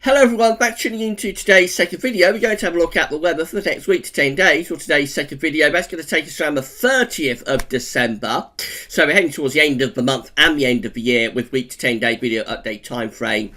Hello everyone, back tuning into today's second video. We're going to have a look at the weather for the next week to 10 days. For today's second video, that's going to take us around the 30th of December. So we're heading towards the end of the month and the end of the year with week to 10 day video update time frame.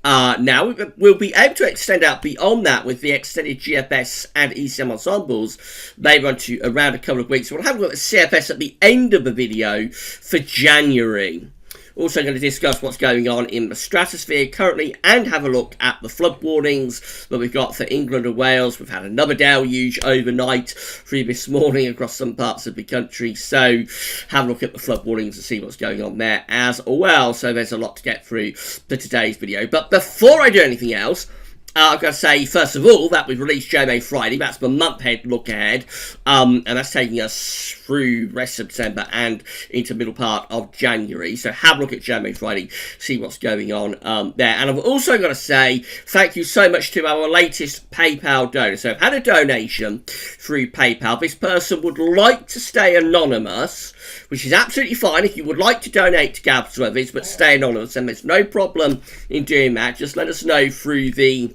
Now we'll be able to extend out beyond that with the extended GFS and ECM ensembles. They run to around a couple of weeks. So we'll have a look at CFS at the end of the video for January. Also going to discuss what's going on in the stratosphere currently and have a look at the flood warnings that we've got for England and Wales. We've had another deluge overnight through this morning across some parts of the country. So have a look at the flood warnings and see what's going on there as well. So there's a lot to get through for today's video. But before I do anything else, I've got to say, first of all, that we've released JMA Friday. That's the month-ahead look ahead. And that's taking us through the rest of December and into the middle part of January. So have a look at JMA Friday, see what's going on there. And I've also got to say, thank you so much to our latest PayPal donor. So I've had a donation through PayPal. This person would like to stay anonymous, which is absolutely fine. If you would like to donate to Southwesterlies but stay anonymous, and there's no problem in doing that, just let us know through the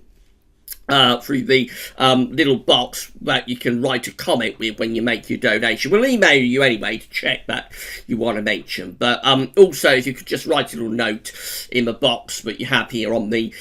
little box that you can write a comment with when you make your donation. We'll email you anyway to check that you want to mention. But also, if you could just write a little note in the box that you have here on the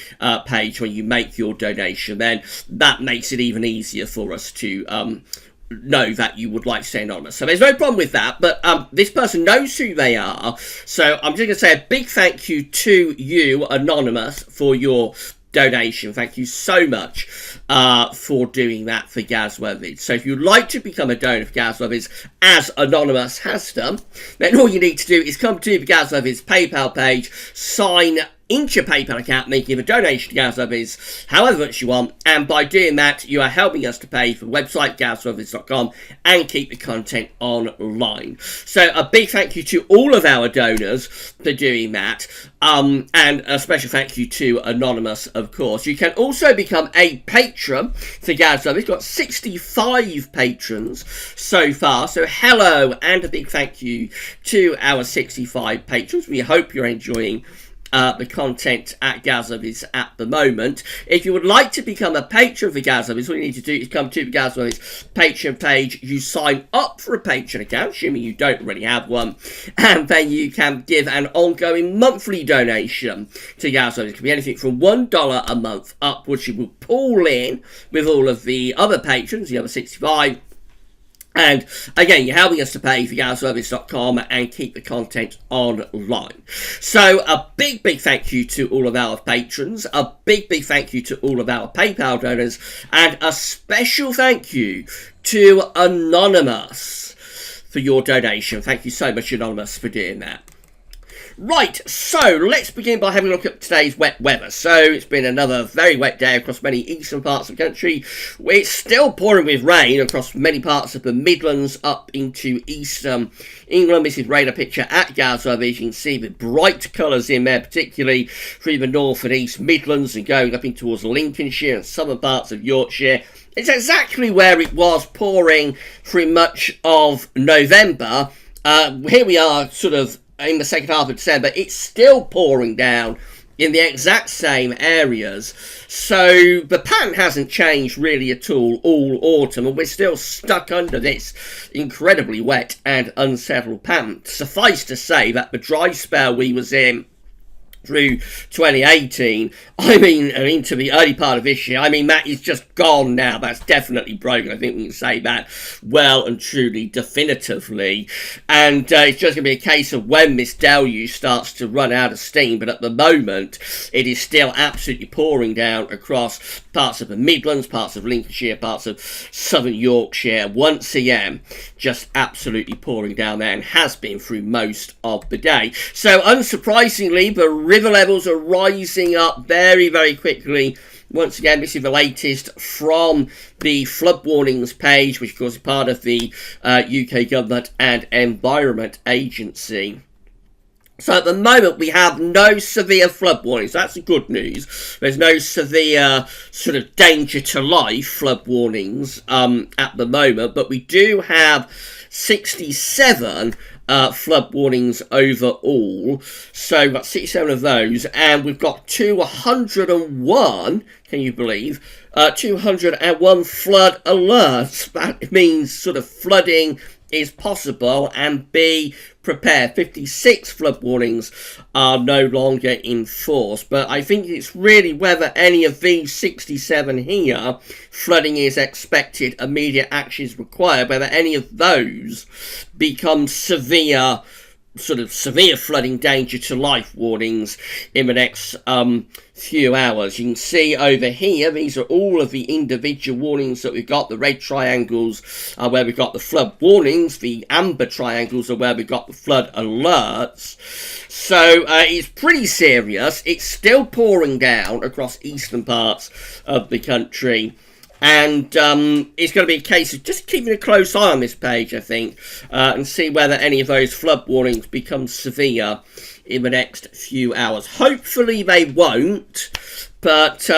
page when you make your donation, then that makes it even easier for us to know that you would like to stay anonymous. So there's no problem with that, but this person knows who they are. So I'm just going to say a big thank you to you, Anonymous, for your donation. Thank you so much for doing that for Southwesterlies. So if you'd like to become a donor for Southwesterlies, as Anonymous has done, then all you need to do is come to the Southwesterlies PayPal page, sign into your PayPal account, making a donation to Southwesterlies however much you want, and by doing that you are helping us to pay for the website Southwesterlies.com and keep the content online. So a big thank you to all of our donors for doing that, and a special thank you to Anonymous, of course. You can also become a patron for Southwesterlies. We've got 65 patrons so far, so hello and a big thank you to our 65 patrons. We hope you're enjoying the content at Southwesterlies at the moment. If you would like to become a patron for Southwesterlies, all you need to do is come to the Southwesterlies Patreon page. You sign up for a Patreon account, assuming you don't already have one, and then you can give an ongoing monthly donation to Southwesterlies. It can be anything from $1 a month upwards. You will pool in with all of the other patrons, the other 65. And again, you're helping us to pay for Southwesterlies.com and keep the content online. So a big thank you to all of our patrons, a big thank you to all of our PayPal donors, and a special thank you to Anonymous for your donation. Thank you so much, Anonymous, for doing that. Right, so let's begin by having a look at today's wet weather. So it's been another very wet day across many eastern parts of the country. It's still pouring with rain across many parts of the Midlands up into eastern England. This is radar picture at Southwesterlies. You can see the bright colours in there, particularly through the north and east Midlands and going up in towards Lincolnshire and southern parts of Yorkshire. It's exactly where it was pouring through much of November. Here we are sort of in the second half of December. It's still pouring down in the exact same areas. So the pattern hasn't changed really at all autumn, and we're still stuck under this incredibly wet and unsettled pattern. Suffice to say that the dry spell we was in through 2018, and into the early part of this year, that is just gone now. That's definitely broken. I think we can say that well and truly definitively. And it's just going to be a case of when this deluge starts to run out of steam. But at the moment, it is still absolutely pouring down across parts of the Midlands, parts of Lincolnshire, parts of southern Yorkshire. Once again, just absolutely pouring down there, and has been through most of the day. So unsurprisingly, the river levels are rising up very quickly. Once again, this is the latest from the flood warnings page, which of course is part of the UK Government and Environment Agency. So at the moment we have no severe flood warnings. That's the good news. There's no severe sort of danger to life flood warnings at the moment, but we do have 67 flood warnings overall. So we've got 67 of those, and we've got 201, can you believe, 201 flood alerts. That means sort of flooding is possible, and be prepared. 56 flood warnings are no longer in force, but I think it's really whether any of these 67 here, flooding is expected, immediate action is required, whether any of those become severe flooding danger to life warnings in the next few hours. You can see over here, these are all of the individual warnings that we've got. The red triangles are where we've got the flood warnings. The amber triangles are where we've got the flood alerts. So it's pretty serious. It's still pouring down across eastern parts of the country. And it's going to be a case of just keeping a close eye on this page, I think, and see whether any of those flood warnings become severe in the next few hours. Hopefully they won't, but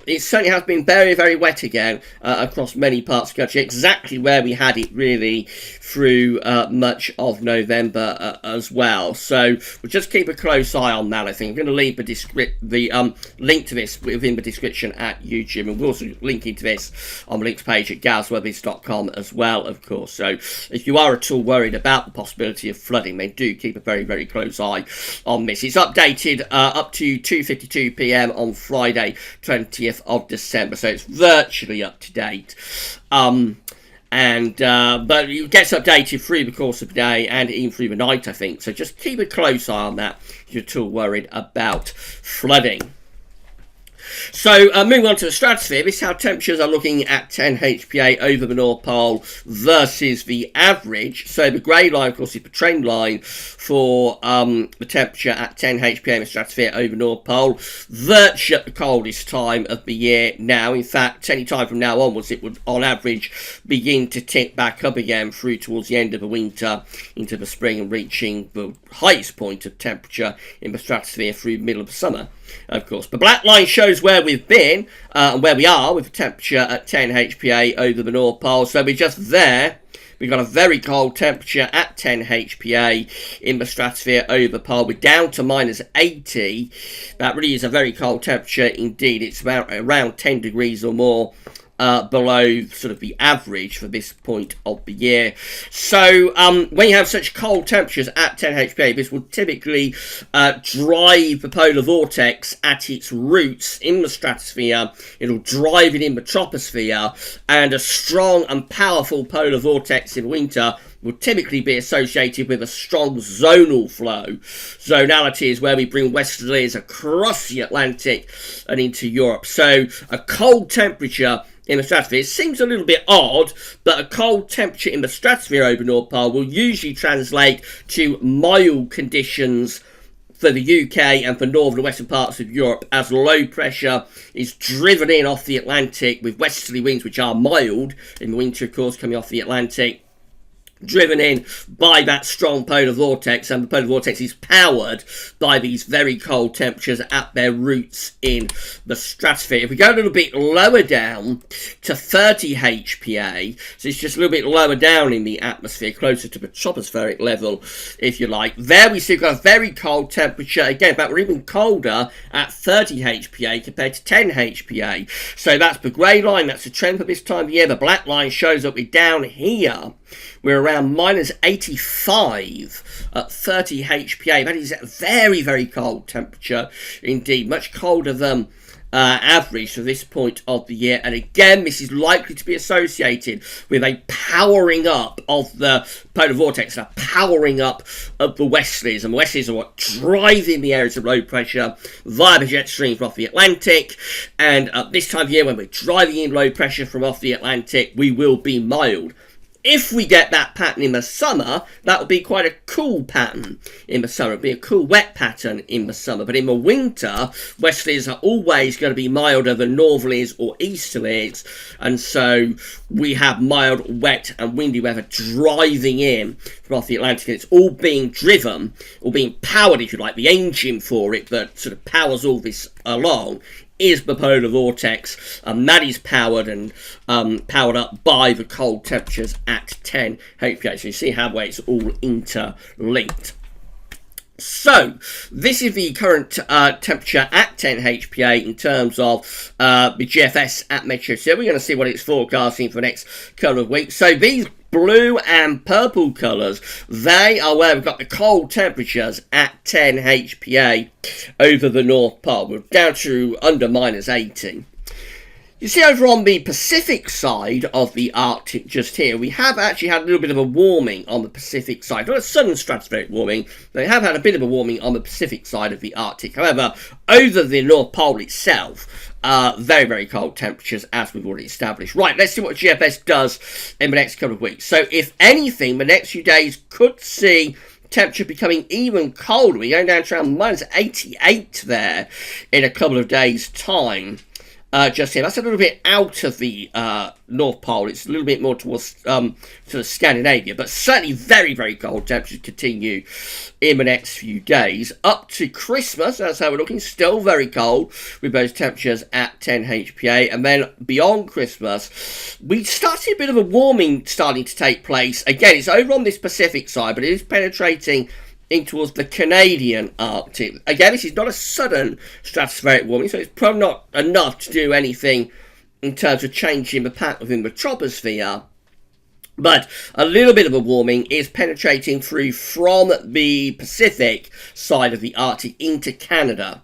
it certainly has been very, very wet again across many parts of the country, exactly where we had it really through much of November as well. So we'll just keep a close eye on that, I think. I'm going to leave the link to this within the description at YouTube, and we'll also link into this on the links page at gazweathers.com as well, of course. So if you are at all worried about the possibility of flooding, then do keep a very, very close eye on this. It's updated up to 2:52 p.m. on Friday, 20th of December, so it's virtually up to date. But it gets updated through the course of the day and even through the night, I think. So just keep a close eye on that if you're at all worried about flooding. So moving on to the stratosphere, this is how temperatures are looking at 10 HPA over the North Pole versus the average. So the grey line, of course, is the trend line for the temperature at 10 HPA in the stratosphere over North Pole. Virtually at the coldest time of the year now. In fact, any time from now onwards, it would, on average, begin to tick back up again through towards the end of the winter into the spring, and reaching the highest point of temperature in the stratosphere through the middle of the summer. Of course, the black line shows where we've been and where we are with the temperature at 10 HPA over the North Pole. So we're just there. We've got a very cold temperature at 10 HPA in the stratosphere over the pole. We're down to minus 80. That really is a very cold temperature indeed. It's about around 10 degrees or more below sort of the average for this point of the year. So when you have such cold temperatures at 10 HPA, this will typically drive the polar vortex at its roots in the stratosphere. It'll drive it in the troposphere, and a strong and powerful polar vortex in winter will typically be associated with a strong zonal flow. Zonality is where we bring westerlies across the Atlantic and into Europe. So a cold temperature in the stratosphere, it seems a little bit odd, but a cold temperature in the stratosphere over North Pole will usually translate to mild conditions for the UK and for northern and western parts of Europe, as low pressure is driven in off the Atlantic with westerly winds, which are mild in the winter, of course, coming off the Atlantic, driven in by that strong polar vortex, and the polar vortex is powered by these very cold temperatures at their roots in the stratosphere. If we go a little bit lower down to 30 HPA, so it's just a little bit lower down in the atmosphere, closer to the tropospheric level, if you like, there we see we've got a very cold temperature again, but we're even colder at 30 HPA compared to 10 HPA. So that's the grey line, that's the trend for this time of year. The black line shows that we're down here. We're around minus 85 at 30 HPA. That is a very, very cold temperature indeed, much colder than average for this point of the year. And again, this is likely to be associated with a powering up of the polar vortex, a powering up of the westerlies. And the westerlies are what drive in the areas of low pressure via the jet stream from off the Atlantic. And at this time of year, when we're driving in low pressure from off the Atlantic, we will be mild. If we get that pattern in the summer, that will be quite a cool pattern in the summer. It'll be a cool wet pattern in the summer. But in the winter, westerlies are always going to be milder than northerlies or easterlies. And so we have mild, wet and windy weather driving in from off the Atlantic. And it's all being driven, or being powered, if you like, the engine for it that sort of powers all this along, is the polar vortex, and that is powered up by the cold temperatures at 10 HPA. So you see how it's all interlinked. So, this is the current temperature at 10 HPA in terms of the GFS at Meteo. So we're going to see what it's forecasting for the next couple of weeks. So these blue and purple colours, they are where we've got the cold temperatures at 10 HPA over the North Pole. We're down to under -18. You see over on the Pacific side of the Arctic just here, we have actually had a little bit of a warming on the Pacific side. Not a sudden stratospheric warming, they have had a bit of a warming on the Pacific side of the Arctic. However, over the North Pole itself, very, very cold temperatures, as we've already established. Right, let's see what GFS does in the next couple of weeks. So, if anything, the next few days could see temperature becoming even colder. We're going down to around -88 there in a couple of days' time. Just here, that's a little bit out of the North Pole. It's a little bit more towards Scandinavia, but certainly very, very cold temperatures continue in the next few days up to Christmas. That's how we're looking. Still very cold with those temperatures at 10 HPA, and then beyond Christmas, we start to see a bit of a warming starting to take place. Again, it's over on this Pacific side, but it is penetrating in towards the Canadian Arctic. Again, this is not a sudden stratospheric warming, so it's probably not enough to do anything in terms of changing the pattern within the troposphere. But a little bit of a warming is penetrating through from the Pacific side of the Arctic into Canada.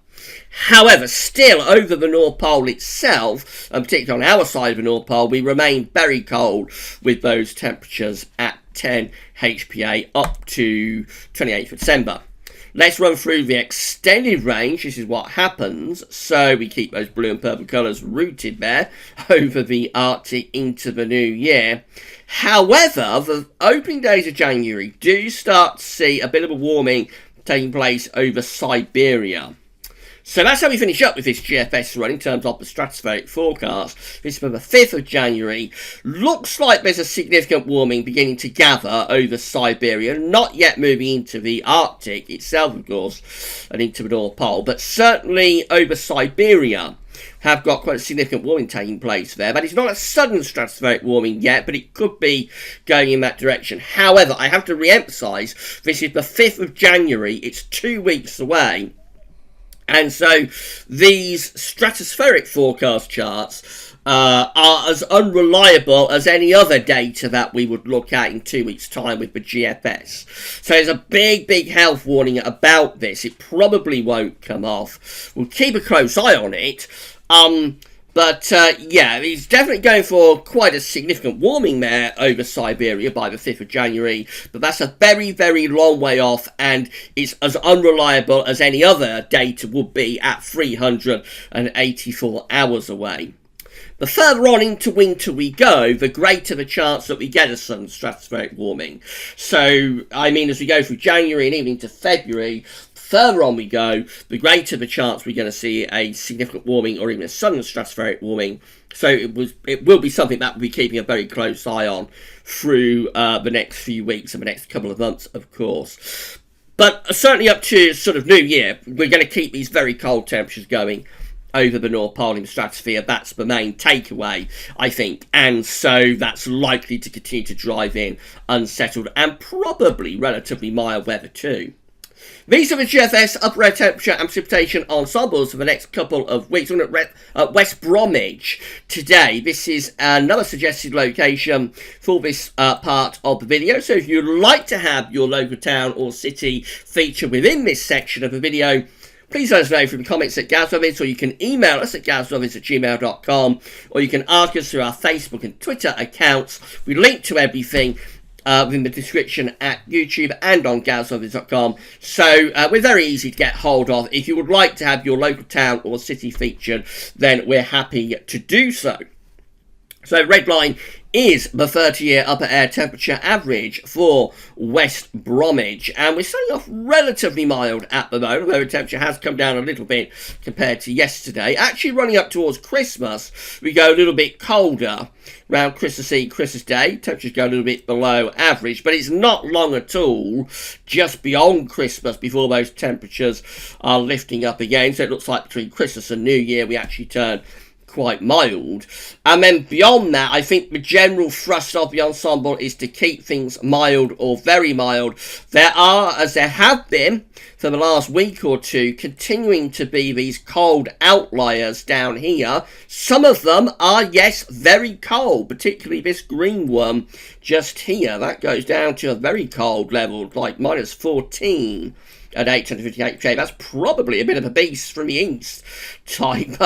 However, still over the North Pole itself, and particularly on our side of the North Pole, we remain very cold with those temperatures at 10 HPA up to 28th of December. Let's run through the extended range. This is what happens. So we keep those blue and purple colours rooted there over the Arctic into the new year. However, the opening days of January do start to see a bit of a warming taking place over Siberia. So that's how we finish up with this GFS run in terms of the stratospheric forecast. This is for the 5th of January. Looks like there's a significant warming beginning to gather over Siberia. Not yet moving into the Arctic itself, of course, and into the North Pole. But certainly over Siberia have got quite a significant warming taking place there. But it's not a sudden stratospheric warming yet, but it could be going in that direction. However, I have to re-emphasise, this is the 5th of January. It's 2 weeks away. And so these stratospheric forecast charts are as unreliable as any other data that we would look at in 2 weeks' time with the GFS. So there's a big, big health warning about this. It probably won't come off. We'll keep a close eye on it. But yeah, he's definitely going for quite a significant warming there over Siberia by the 5th of January. But that's a very, very long way off, and it's as unreliable as any other data would be at 384 hours away. The further on into winter we go, the greater the chance that we get a sudden stratospheric warming. So, I mean, as we go through January and even into February, further on we go, the greater the chance we're going to see a significant warming or even a sudden stratospheric warming. So it will be something that we'll be keeping a very close eye on through the next few weeks and the next couple of months, of course. But certainly up to sort of New Year, we're going to keep these very cold temperatures going over the North Pole in the stratosphere. That's the main takeaway, I think. And so that's likely to continue to drive in unsettled and probably relatively mild weather too. These are the GFS upper air temperature and precipitation ensembles for the next couple of weeks. We're at West Bromwich today. This is another suggested location for this part of the video. So if you'd like to have your local town or city featured within this section of the video, please let us know through the comments at Gazovitz, or you can email us at gazovitz@gmail.com, or you can ask us through our Facebook and Twitter accounts. We link to everything within the description at YouTube and on gazovitz.com. So we're very easy to get hold of. If you would like to have your local town or city featured, then we're happy to do so. So red line is the 30-year upper air temperature average for West Bromwich, and we're starting off relatively mild at the moment, although the temperature has come down a little bit compared to yesterday. Actually running up towards Christmas, we go a little bit colder. Around Christmas Eve, Christmas Day, temperatures go a little bit below average, but it's not long at all just beyond Christmas before those temperatures are lifting up again. So it looks like between Christmas and New Year we actually turn quite mild. And then beyond that, I think the general thrust of the ensemble is to keep things mild or very mild. There are, as there have been for the last week or two, continuing to be these cold outliers down here. Some of them are, yes, very cold, particularly this green one just here. That goes down to a very cold level, like minus 14. At 858K, that's probably a bit of a beast from the East type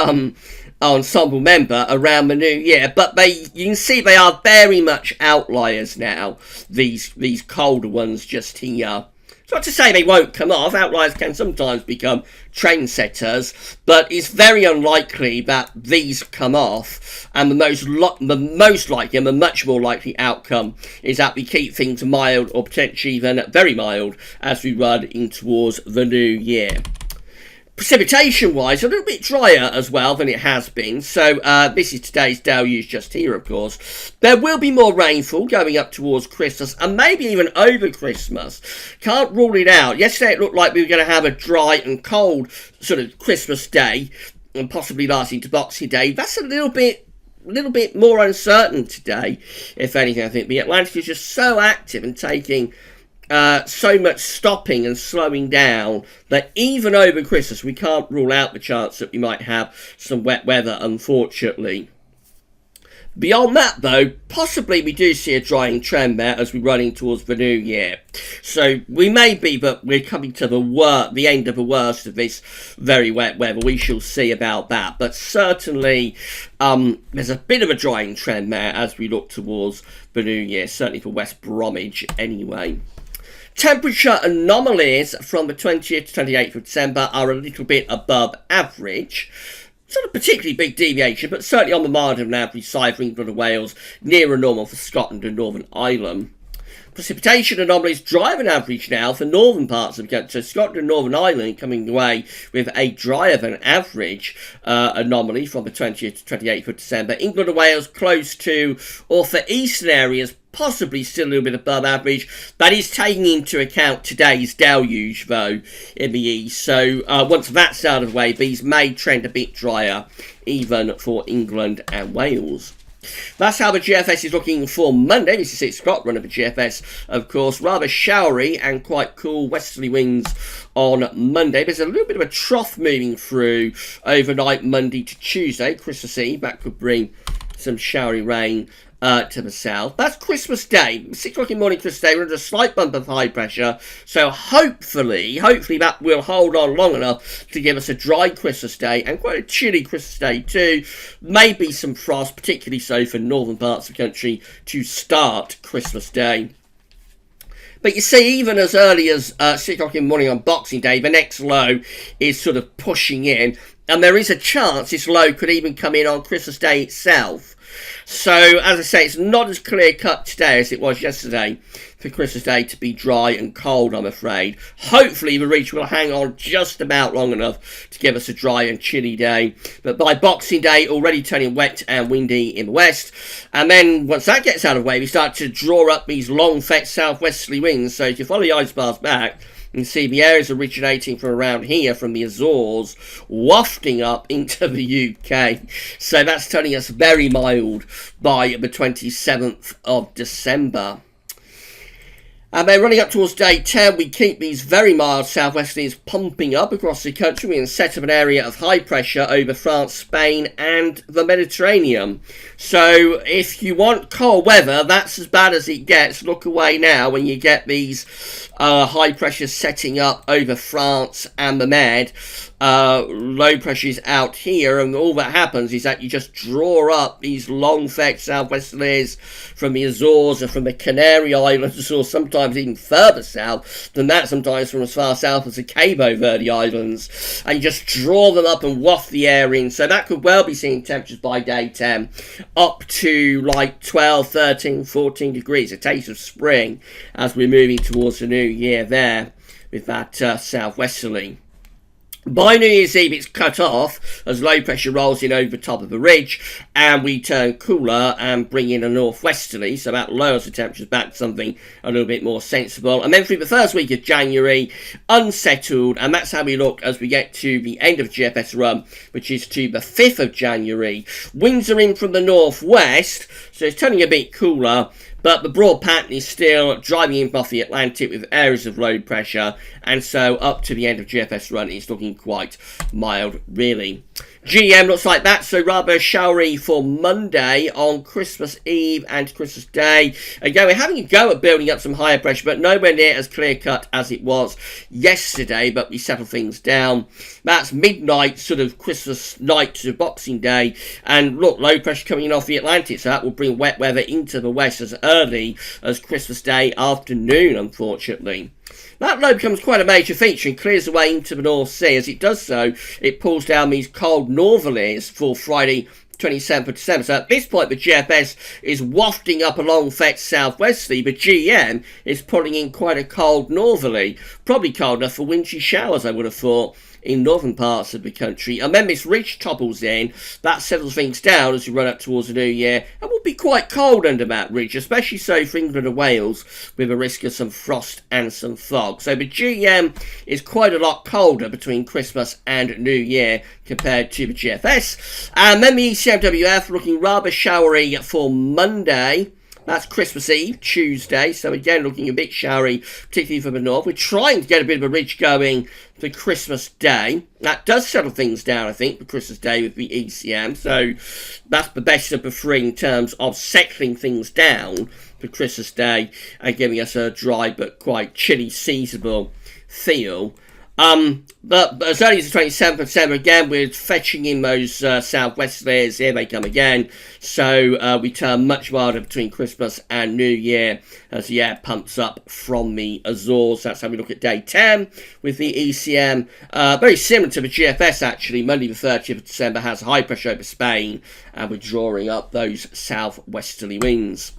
ensemble member around the new year. But you can see they are very much outliers now, these colder ones just here. It's not to say they won't come off. Outliers can sometimes become trendsetters, but it's very unlikely that these come off. And the most likely and the much more likely outcome is that we keep things mild or potentially even very mild as we run in towards the new year. Precipitation-wise, a little bit drier as well than it has been. So this is today's deluge just here, of course. There will be more rainfall going up towards Christmas and maybe even over Christmas. Can't rule it out. Yesterday it looked like we were going to have a dry and cold sort of Christmas day and possibly lasting to Boxing Day. That's a little bit more uncertain today, if anything. I think the Atlantic is just so active and taking so much stopping and slowing down that even over Christmas we can't rule out the chance that we might have some wet weather, unfortunately. Beyond that, though, possibly we do see a drying trend there as we're running towards the new year. So we may be, but we're coming to the end of the worst of this very wet weather. We shall see about that. But certainly there's a bit of a drying trend there as we look towards the new year, certainly for West Bromwich anyway. Temperature anomalies from the 20th to 28th of December are a little bit above average. It's not a particularly big deviation, but certainly on the margin of an average side for England and Wales, nearer normal for Scotland and Northern Ireland. Precipitation anomalies drive an average now for northern parts of the country. So Scotland and Northern Ireland coming away with a drier than average anomaly from the 20th to 28th of December. England and Wales close to, or for eastern areas, possibly still a little bit above average. That is taking into account today's deluge, though, in the east. So once that's out of the way, these may trend a bit drier, even for England and Wales. That's how the GFS is looking for Monday. This is 6 o'clock run of the GFS, of course. Rather showery and quite cool westerly winds on Monday. There's a little bit of a trough moving through overnight Monday to Tuesday, Christmas Eve. That could bring some showery rain to the south. That's Christmas Day. 6 o'clock in the morning Christmas Day. We're under a slight bump of high pressure. So hopefully that will hold on long enough to give us a dry Christmas Day and quite a chilly Christmas Day too. Maybe some frost, particularly so for northern parts of the country, to start Christmas Day. But you see, even as early as 6 o'clock in the morning on Boxing Day, the next low is sort of pushing in. And there is a chance this low could even come in on Christmas Day itself. So, as I say, it's not as clear-cut today as it was yesterday for Christmas Day to be dry and cold, I'm afraid. Hopefully the region will hang on just about long enough to give us a dry and chilly day. But by Boxing Day, already turning wet and windy in the west. And then, once that gets out of the way, we start to draw up these long-fetched southwesterly winds. So if you follow the ice bars back, you can see the areas originating from around here, from the Azores, wafting up into the UK. So that's turning us very mild by the 27th of December. And then running up towards day 10, we keep these very mild southwesterlies pumping up across the country. We can set up an area of high pressure over France, Spain and the Mediterranean. So if you want cold weather, that's as bad as it gets. Look away now when you get these high pressures setting up over France and the Med. Low pressures out here, and all that happens is that you just draw up these long fetched southwesterlies from the Azores and from the Canary Islands, or sometimes sometimes even further south than that, sometimes from as far south as the Cabo Verde Islands, and you just draw them up and waft the air in. So that could well be seeing temperatures by day 10 up to like 12, 13, 14 degrees, a taste of spring as we're moving towards the new year there with that southwesterly. By New Year's Eve, it's cut off as low pressure rolls in over the top of the ridge, and we turn cooler and bring in a northwesterly, so that lowers the temperatures back to something a little bit more sensible. And then through the first week of January, unsettled, and that's how we look as we get to the end of GFS run, which is to the 5th of January. Winds are in from the northwest, so it's turning a bit cooler, but the broad pattern is still driving in off the Atlantic with areas of low pressure, and so up to the end of GFS run, it's looking quite mild, really. GM looks like that, so rather showery for Monday on Christmas Eve and Christmas Day. Again, we're having a go at building up some higher pressure, but nowhere near as clear-cut as it was yesterday, but we settle things down. That's midnight, sort of Christmas night to Boxing Day, and look, low pressure coming in off the Atlantic, so that will bring wet weather into the west as early as Christmas Day afternoon, unfortunately. That low becomes quite a major feature and clears away into the North Sea. As it does so, it pulls down these cold northerlies for Friday 27th of December. So at this point, the GFS is wafting up along Fetch southwesterly, but GM is pulling in quite a cold northerly. Probably cold enough for wintry showers, I would have thought, in northern parts of the country. And then this ridge topples in, that settles things down as we run up towards the new year, and will be quite cold under that ridge, especially so for England and Wales, with a risk of some frost and some fog. So the GM is quite a lot colder between Christmas and New Year compared to the GFS. And then the ECMWF looking rather showery for Monday. That's Christmas Eve, Tuesday, so again looking a bit showery, particularly from the north. We're trying to get a bit of a ridge going for Christmas Day. That does settle things down, I think, for Christmas Day with the ECM, so that's the best of the three in terms of settling things down for Christmas Day and giving us a dry but quite chilly, seasonable feel. But as early as the 27th of December, again, we're fetching in those southwesterlies. Here they come again. So we turn much milder between Christmas and New Year as the air pumps up from the Azores. That's how we look at day 10 with the ECM. Very similar to the GFS, actually. Monday the 30th of December has high pressure over Spain, and we're drawing up those southwesterly winds.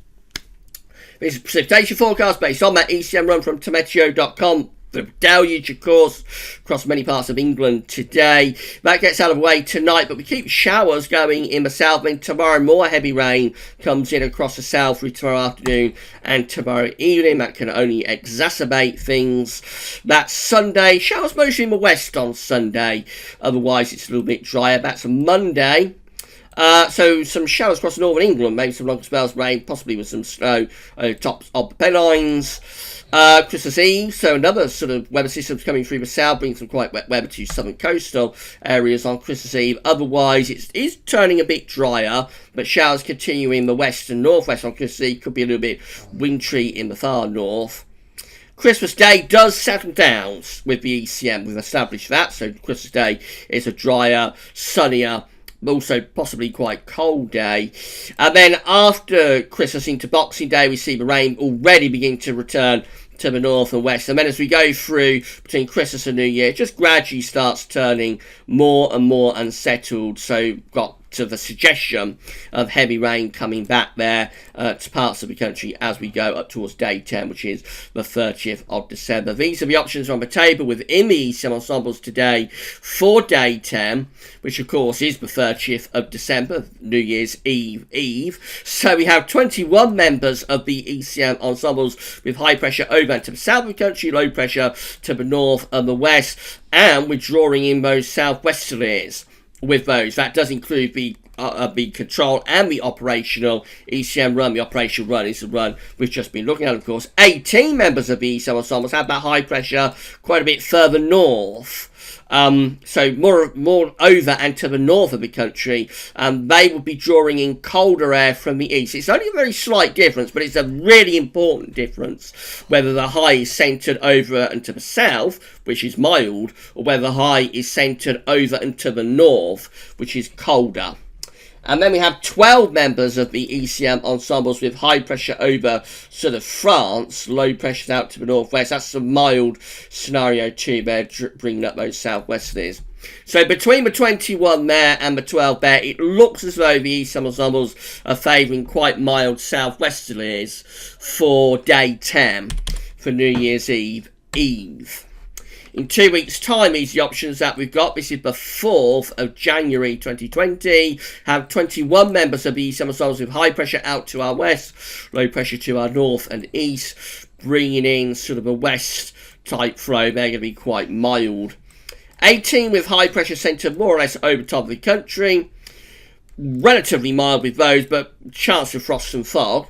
This is a precipitation forecast based on that ECM run from tometeo.com. The deluge, of course, across many parts of England today. That gets out of the way tonight, but we keep showers going in the south. Then tomorrow, more heavy rain comes in across the south through tomorrow afternoon and tomorrow evening. That can only exacerbate things. That's Sunday. Showers mostly in the west on Sunday. Otherwise, it's a little bit drier. That's Monday. So some showers across northern England, maybe some longer spells of rain, possibly with some snow tops of the Pennines. Christmas Eve, so another sort of weather system's coming through the south, bringing some quite wet weather to southern coastal areas on Christmas Eve. Otherwise, it is turning a bit drier, but showers continue in the west and northwest on Christmas Eve. Could be a little bit wintry in the far north. Christmas Day does settle down with the ECM. We've established that, so Christmas Day is a drier, sunnier, but also possibly quite cold day. And then after Christmas into Boxing Day, we see the rain already begin to return to the north and west. And then as we go through between Christmas and New Year, it just gradually starts turning more and more unsettled. So got to the suggestion of heavy rain coming back there to parts of the country as we go up towards day 10, which is the 30th of December. These are the options on the table within the ECM ensembles today for day 10, which of course is the 30th of December, New Year's Eve. So we have 21 members of the ECM ensembles with high pressure over to the south of the country, low pressure to the north and the west, and we're drawing in those southwesterlies. With those, that does include the control and the operational ECM run. The operational run is the run we've just been looking at, of course. 18 members of the ECM ensembles have that high pressure quite a bit further north. So more over and to the north of the country, they will be drawing in colder air from the east. It's only a very slight difference, but it's a really important difference whether the high is centred over and to the south, which is mild, or whether the high is centred over and to the north, which is colder. And then we have 12 members of the ECM ensembles with high pressure over sort of France, low pressure out to the northwest. That's a mild scenario too, they're bringing up those southwesterlies. So between the 21 there and the 12 there, it looks as though the ECM ensembles are favouring quite mild southwesterlies for day 10 for New Year's Eve. In 2 weeks' time, these are the options that we've got. This is the 4th of January 2020. Have 21 members of the ECM ensembles with high pressure out to our west, low pressure to our north and east, bringing in sort of a west type flow. They're going to be quite mild. 18 with high pressure centred more or less over top of the country. Relatively mild with those, but chance of frost and fog.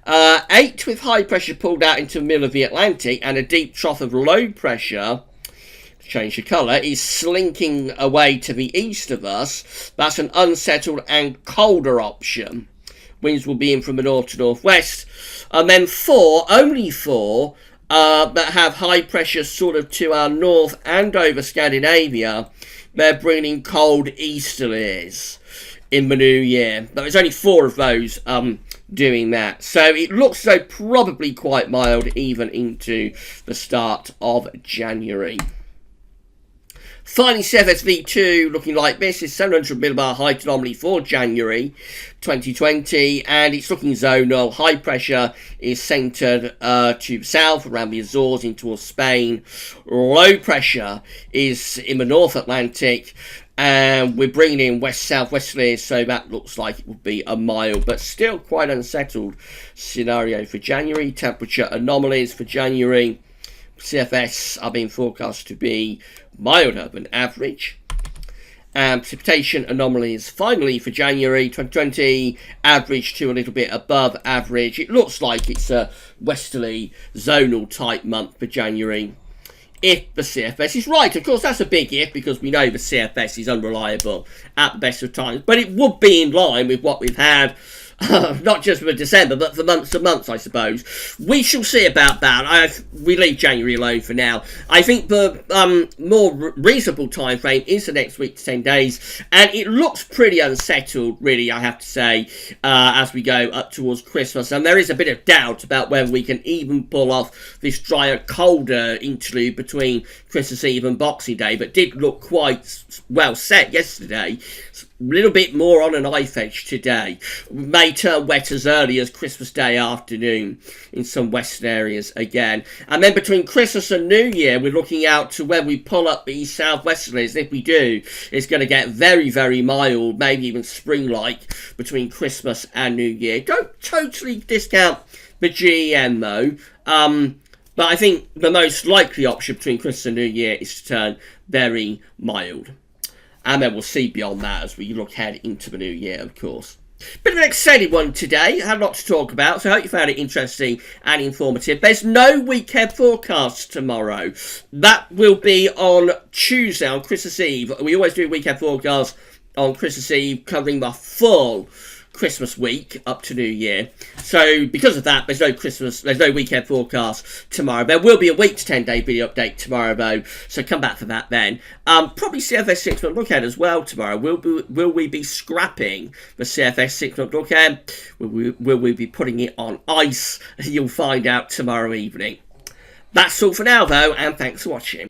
8 with high pressure pulled out into the middle of the Atlantic, and a deep trough of low pressure, change the colour, is slinking away to the east of us. That's an unsettled and colder option. Winds will be in from the north to northwest. And then 4, only 4, that have high pressure sort of to our north and over Scandinavia. They're bringing cold easterlies in the new year. But there's only 4 of those doing that. So it looks though probably quite mild even into the start of January. Finally, CFS-V2 looking like this is 700 millibar height anomaly for January 2020, and it's looking zonal. High pressure is centred to the south around the Azores in towards Spain. Low pressure is in the North Atlantic, and we're bringing in west-southwesterlies, so that looks like it would be a mild but still quite unsettled scenario for January. Temperature anomalies for January. CFS are being forecast to be milder than average. And precipitation anomalies finally for January 2020, average to a little bit above average. It looks like it's a westerly zonal type month for January, if the CFS is right. Of course, that's a big if, because we know the CFS is unreliable at the best of times, but it would be in line with what we've had not just for December, but for months and months, I suppose. We shall see about that. We leave January alone for now. I think the more reasonable time frame is the next week to 10 days, and it looks pretty unsettled, really, I have to say, as we go up towards Christmas. And there is a bit of doubt about whether we can even pull off this drier, colder interlude between Christmas Eve and Boxing Day, but did look quite well set yesterday. A little bit more on a knife edge today. May turn wet as early as Christmas Day afternoon in some western areas again. And then between Christmas and New Year, we're looking out to when we pull up these southwesterlies. If we do, it's going to get very, very mild, maybe even spring-like between Christmas and New Year. Don't totally discount the GEM though. But I think the most likely option between Christmas and New Year is to turn very mild. And then we'll see beyond that as we look ahead into the new year, of course. Bit of an exciting one today. I had a lot to talk about, so I hope you found it interesting and informative. There's no weekend forecast tomorrow. That will be on Tuesday, on Christmas Eve. We always do a weekend forecast on Christmas Eve, covering the full Christmas week up to New Year. So because of that, there's no weekend forecast tomorrow. There will be a week to 10-day video update tomorrow though, so come back for that then. Probably CFS 6-month look ahead as well tomorrow. Will we be scrapping the CFS 6-month look ahead? Will we be putting it on ice? You'll find out tomorrow evening. That's all for now though, and thanks for watching.